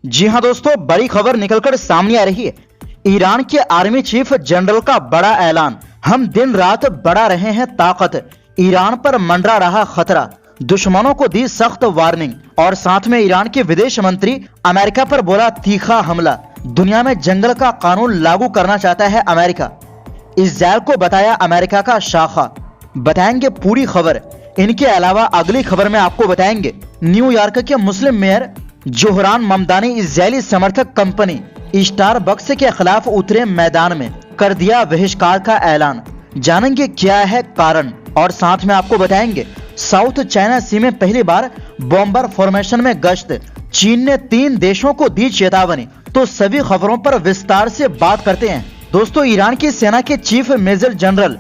जी हां दोस्तों, बड़ी खबर निकलकर सामने आ रही है। ईरान के आर्मी चीफ जनरल का बड़ा ऐलान, हम दिन रात बढ़ा रहे हैं ताकत, ईरान पर मंडरा रहा खतरा, दुश्मनों को दी सख्त वार्निंग। और साथ में ईरान के विदेश मंत्री अमेरिका पर बोला तीखा हमला, दुनिया में जंगल का कानून लागू करना चाहता है अमेरिका। इस्राइल को बताया अमेरिका का शाखा। बताएंगे पूरी खबर। इनके अलावा अगली खबर में आपको बताएंगे न्यूयॉर्क के मुस्लिम मेयर जोहरान ममदानी इजरायली समर्थक कंपनी स्टारबक्स के खिलाफ उतरे मैदान में, कर दिया बहिष्कार का ऐलान। जानेंगे क्या है कारण। और साथ में आपको बताएंगे साउथ चाइना सी में पहली बार बॉम्बर फॉर्मेशन में गश्त, चीन ने 3 देशों को दी चेतावनी। तो सभी खबरों पर विस्तार से बात करते हैं। दोस्तों, ईरान की सेना के chief major general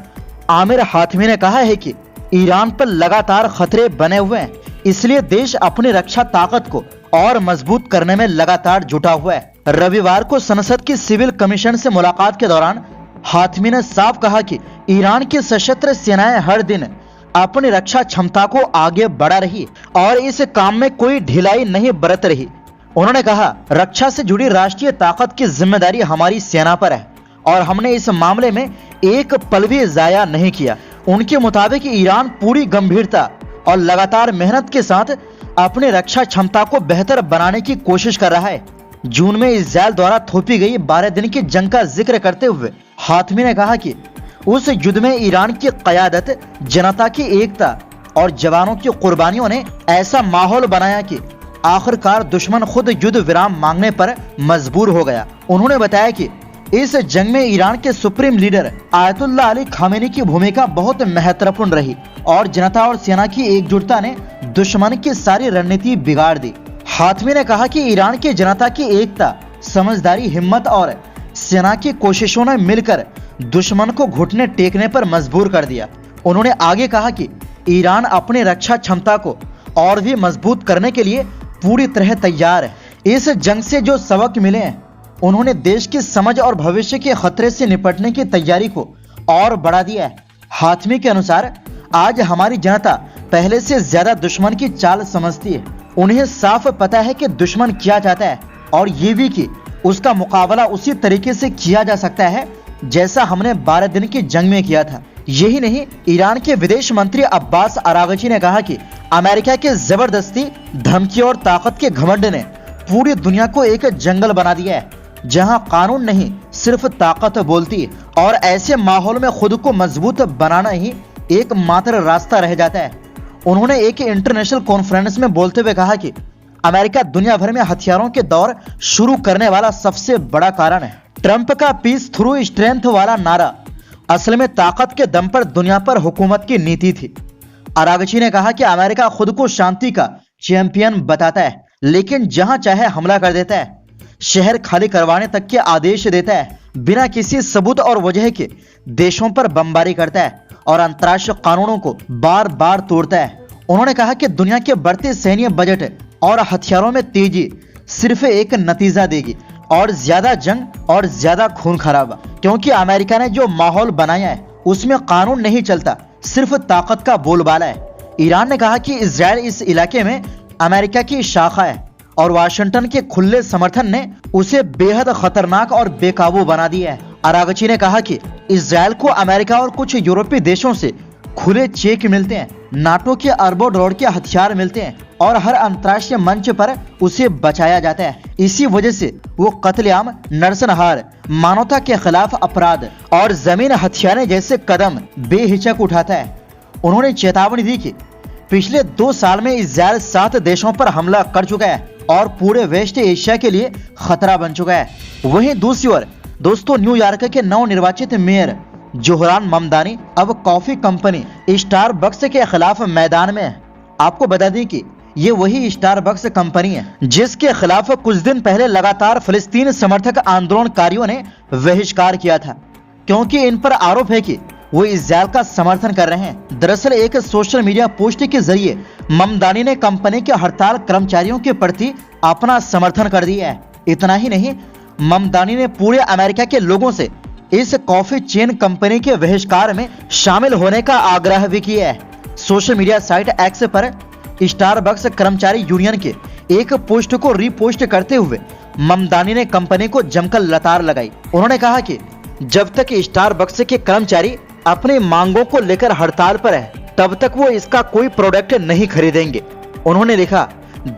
Aamir Hatami ने कहा है कि ईरान पर लगातार खतरे बने हुए हैं, इसलिए देश अपनी रक्षा ताकत को और मजबूत करने में लगातार जुटा हुआ है। रविवार को संसद की सिविल कमीशन से मुलाकात के दौरान हातमी ने साफ कहा कि ईरान की सशस्त्र सेनाएं हर दिन अपनी रक्षा क्षमता को आगे बढ़ा रही और इस काम में कोई ढिलाई नहीं बरत रही। उन्होंने कहा, रक्षा से जुड़ी राष्ट्रीय ताकत की जिम्मेदारी हमारी सेना पर है और हमने इस मामले में एक पल भी जाया नहीं किया। उनके मुताबिक ईरान पूरी गंभीरता और लगातार मेहनत के साथ अपनी रक्षा क्षमता को बेहतर बनाने की कोशिश कर रहा है। जून में इस्राइल द्वारा थोपी गई 12 दिन की जंग का जिक्र करते हुए हातमी ने कहा कि उस युद्ध में ईरान की क़यादत, जनता की एकता और जवानों की कुर्बानियों ने ऐसा माहौल बनाया कि आखिरकार दुश्मन खुद युद्ध विराम मांगने पर मजबूर हो गया। उन्होंने बताया कि इस जंग में ईरान के supreme leader Ayatollah Ali Khamenei की भूमिका बहुत महत्वपूर्ण रही और जनता और सेना की एकजुटता ने दुश्मन की सारी रणनीति बिगाड़ दी। हातमी ने कहा कि ईरान की जनता की एकता, समझदारी, हिम्मत और सेना की कोशिशों ने मिलकर दुश्मन को घुटने टेकने पर मजबूर कर दिया। उन्होंने आगे कहा कि ईरान अपनी रक्षा क्षमता को और भी मजबूत करने के लिए पूरी तरह तैयार है। इस जंग से जो सबक मिले हैं, उन्होंने देश की समझ और भविष्य के खतरे से निपटने की तैयारी को और बढ़ा दिया है। हातमी के अनुसार आज हमारी जनता पहले से ज्यादा दुश्मन की चाल समझती है। उन्हें साफ पता है कि दुश्मन क्या चाहता है और ये भी कि उसका मुकाबला उसी तरीके से किया जा सकता है जैसा हमने 12 दिन की जंग में किया था। यही नहीं, ईरान के विदेश मंत्री अब्बास अरागची ने कहा कि अमेरिका के जबरदस्ती, धमकी और ताकत के घमंड ने पूरी दुनिया को एक जंगल बना दिया है जहां कानून नहीं सिर्फ ताकत बोलती और ऐसे माहौल में खुद को मजबूत बनाना ही एकमात्र रास्ता रह जाता है। उन्होंने एक इंटरनेशनल कॉन्फ्रेंस में बोलते हुए कहा कि अमेरिका दुनिया भर में हथियारों के दौर शुरू करने वाला सबसे बड़ा कारण है। ट्रंप का पीस थ्रू स्ट्रेंथ वाला नारा असल में ताकत के दम पर दुनिया पर हुकूमत की नीति थी। अरागची ने कहा कि अमेरिका खुद को शांति का चैंपियन बताता है, लेकिन जहां चाहे हमला कर देता है, शहर खाली करवाने तक के आदेश देता है, बिना किसी सबूत और वजह के देशों पर बमबारी करता है और अंतर्राष्ट्रीय कानूनों को बार बार तोड़ता है। उन्होंने कहा कि दुनिया के बढ़ते सैन्य बजट और हथियारों में तेजी सिर्फ एक नतीजा देगी और ज्यादा जंग और ज्यादा खून खराबा, क्योंकि अमेरिका ने जो माहौल बनाया है उसमें कानून नहीं चलता, सिर्फ ताकत का बोलबाला है। ईरान ने कहा कि इजराइल इस इलाके में अमेरिका की शाखा है और वाशिंगटन के खुले समर्थन ने उसे बेहद खतरनाक और बेकाबू बना दिया है। अरागची ने कहा कि इजराइल को अमेरिका और कुछ यूरोपीय देशों से खुले चेक मिलते हैं, नाटो के अरबों डॉलर के हथियार मिलते हैं और हर अंतर्राष्ट्रीय मंच पर उसे बचाया जाता है। इसी वजह से वो कत्लेआम, नरसंहार, मानवता के खिलाफ अपराध और जमीन हथियाने जैसे कदम बेहिचक उठाता है। उन्होंने चेतावनी दी कि पिछले 2 साल में इजराइल 7 देशों पर हमला कर चुका है और पूरे वेस्ट एशिया के लिए खतरा बन चुका है। वहीं दूसरी ओर दोस्तों, न्यूयॉर्क के नवनिर्वाचित मेयर जोहरान ममदानी अब कॉफी कंपनी स्टारबक्स के खिलाफ मैदान में है। आपको बता दें कि ये वही स्टारबक्स कंपनी है जिसके खिलाफ कुछ दिन पहले लगातार फिलिस्तीन समर्थक आंदोलनकारियों ने बहिष्कार किया था, क्योंकि इन पर आरोप है कि वो इजराइल का समर्थन कर रहे हैं। दरअसल एक सोशल मीडिया पोस्ट के जरिए ममदानी ने कंपनी के हड़ताल कर्मचारियों के प्रति अपना समर्थन कर दिया है। इतना ही नहीं, ममदानी ने पूरे अमेरिका के लोगों से इस कॉफी चेन कंपनी के बहिष्कार में शामिल होने का आग्रह भी किया है। सोशल मीडिया साइट एक्स पर स्टारबक्स कर्मचारी यूनियन के एक पोस्ट को रीपोस्ट करते हुए ममदानी ने कंपनी को जमकर लताड़ लगाई। उन्होंने कहा कि जब तक स्टारबक्स के कर्मचारी अपनी मांगों को लेकर हड़ताल पर है तब तक वो इसका कोई प्रोडक्ट नहीं खरीदेंगे। उन्होंने लिखा,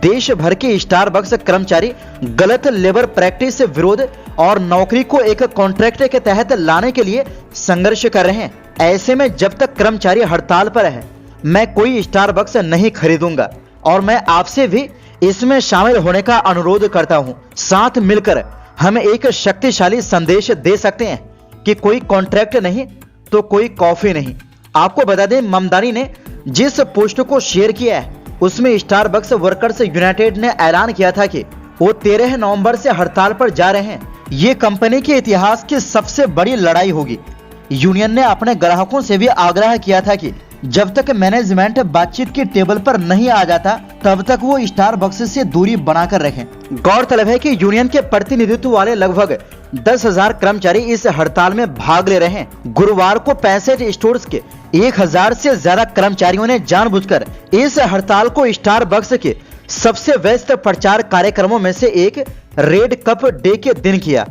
देश भर के स्टारबक्स कर्मचारी गलत लेबर प्रैक्टिस से विरोध और नौकरी को एक कॉन्ट्रैक्ट के तहत लाने के लिए संघर्ष कर रहे हैं। ऐसे में जब तक कर्मचारी हड़ताल पर है मैं कोई स्टारबक्स नहीं खरीदूंगा और मैं आपसे भी इसमें शामिल होने का अनुरोध करता हूं। साथ मिलकर हम एक शक्तिशाली संदेश दे सकते हैं कि कोई कॉन्ट्रैक्ट नहीं तो कोई कॉफी नहीं। आपको बता दें, ममदानी ने जिस पोस्ट को शेयर किया है उसमें स्टारबक्स वर्कर्स यूनाइटेड ने ऐलान किया था कि वो 13 नवंबर से हड़ताल पर जा रहे हैं। ये कंपनी के इतिहास की सबसे बड़ी लड़ाई होगी। यूनियन ने अपने ग्राहकों से भी आग्रह किया था कि जब तक मैनेजमेंट बातचीत के टेबल पर नहीं आ जाता तब तक वो स्टारबक्स से दूरी बनाकर रखें। गौरतलब है कि यूनियन के प्रतिनिधित्व वाले लगभग 10,000 कर्मचारी इस हड़ताल में भाग ले रहे हैं। गुरुवार को 65 स्टोर्स के 1,000 से ज्यादा कर्मचारियों ने जानबूझकर इस हड़ताल को स्टारबक्स के सबसे व्यस्त प्रचार कार्यक्रमों में से एक रेड कप डे के दिन किया।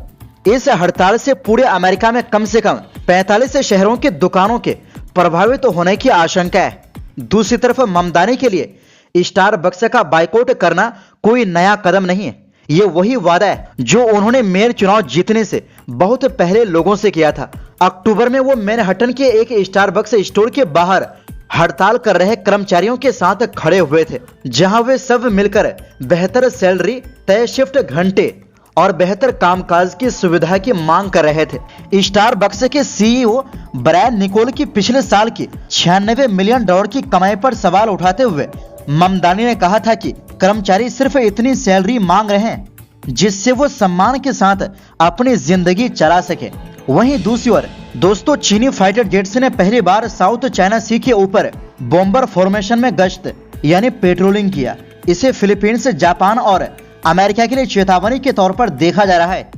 इस हड़ताल से पूरे अमेरिका में कम से कम 45 शहरों के दुकानों के प्रभावित होने की आशंका है। दूसरी तरफ ममदानी के लिए स्टारबक्स का बाइकआउट करना कोई नया कदम नहीं है। ये वही वादा है जो उन्होंने मेयर चुनाव जीतने से बहुत पहले लोगों से किया था। अक्टूबर में वो मैनहट्टन के एक स्टारबक्स स्टोर के बाहर हड़ताल कर रहे कर्मचारियों के साथ खड़े हुए थे, जहां वे सब मिलकर बेहतर सैलरी, तय शिफ्ट घंटे और बेहतर कामकाज की सुविधा की मांग कर रहे थे। स्टारबक्स के सीईओ ब्रायन निकोल की पिछले साल की $96 मिलियन की कमाई पर सवाल उठाते हुए ममदानी ने कहा था कि कर्मचारी सिर्फ इतनी सैलरी मांग रहे हैं जिससे वो सम्मान के साथ अपनी जिंदगी चला सके। वहीं दूसरी ओर दोस्तों, चीनी फाइटर जेट्स ने पहली बार साउथ चाइना सी के ऊपर बॉम्बर फॉर्मेशन में गश्त यानी पेट्रोलिंग किया। इसे फिलीपींस, जापान और अमेरिका के लिए चेतावनी के तौर पर देखा जा रहा है।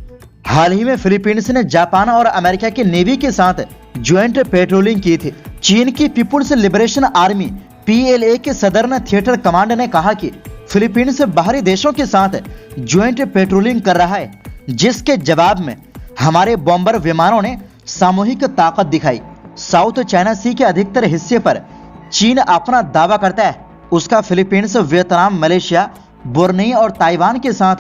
हाल ही में फिलीपींस ने जापान और अमेरिका की नेवी के साथ ज्वाइंट पेट्रोलिंग की थी। चीन की पीपुल्स लिबरेशन आर्मी PLA के सदर्न थिएटर कमांड ने कहा कि फिलीपींस बाहरी देशों के साथ ज्वाइंट पेट्रोलिंग कर रहा है, जिसके जवाब में हमारे बॉम्बर विमानों ने सामूहिक ताकत दिखाई। साउथ चाइना सी के अधिकतर हिस्से पर चीन अपना दावा करता है। उसका फिलीपींस, वियतनाम, मलेशिया, बोर्नियो और ताइवान के साथ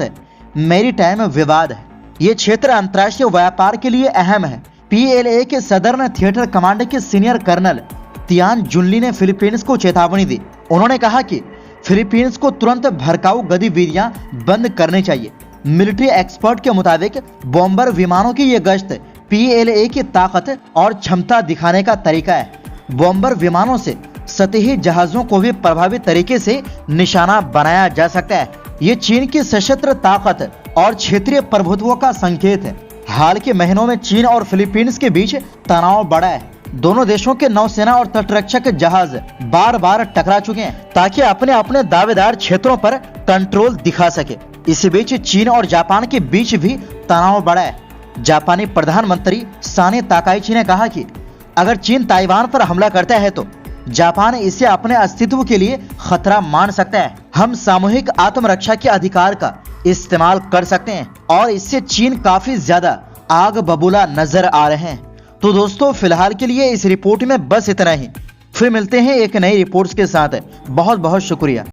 मैरीटाइम विवाद है। ये क्षेत्र अंतर्राष्ट्रीय व्यापार के लिए अहम है। PLA के सदर्न थिएटर कमांड के सीनियर कर्नल तियान जुनली ने फिलीपींस को चेतावनी दी। उन्होंने कहा कि फिलीपींस को तुरंत भड़काऊ गतिविधियां बंद करनी चाहिए। मिलिट्री एक्सपर्ट के मुताबिक बॉम्बर विमानों की ये गश्त PLA की ताकत और क्षमता दिखाने का तरीका है। बॉम्बर विमानों से सतही जहाजों को भी प्रभावी तरीके से निशाना बनाया जा सकता है। ये चीन की सशस्त्र ताकत और क्षेत्रीय प्रभुत्व का संकेत है। हाल के महीनों में चीन और फिलीपींस के बीच तनाव बढ़ा है। दोनों देशों के नौसेना और तटरक्षक जहाज बार बार टकरा चुके हैं ताकि अपने अपने दावेदार क्षेत्रों पर कंट्रोल दिखा सके। इसी बीच चीन और जापान के बीच भी तनाव बढ़ा है। जापानी प्रधानमंत्री साने ताकाइची ने कहा कि अगर चीन ताइवान पर हमला करता है तो जापान इसे अपने अस्तित्व के लिए खतरा मान सकता है। हम सामूहिक आत्मरक्षा के अधिकार का इस्तेमाल कर सकते हैं और इससे चीन काफी ज्यादा आग बबूला नजर आ रहे हैं। तो दोस्तों, फिलहाल के लिए इस रिपोर्ट में बस इतना ही। फिर मिलते हैं एक नई रिपोर्ट्स के साथ। बहुत बहुत शुक्रिया।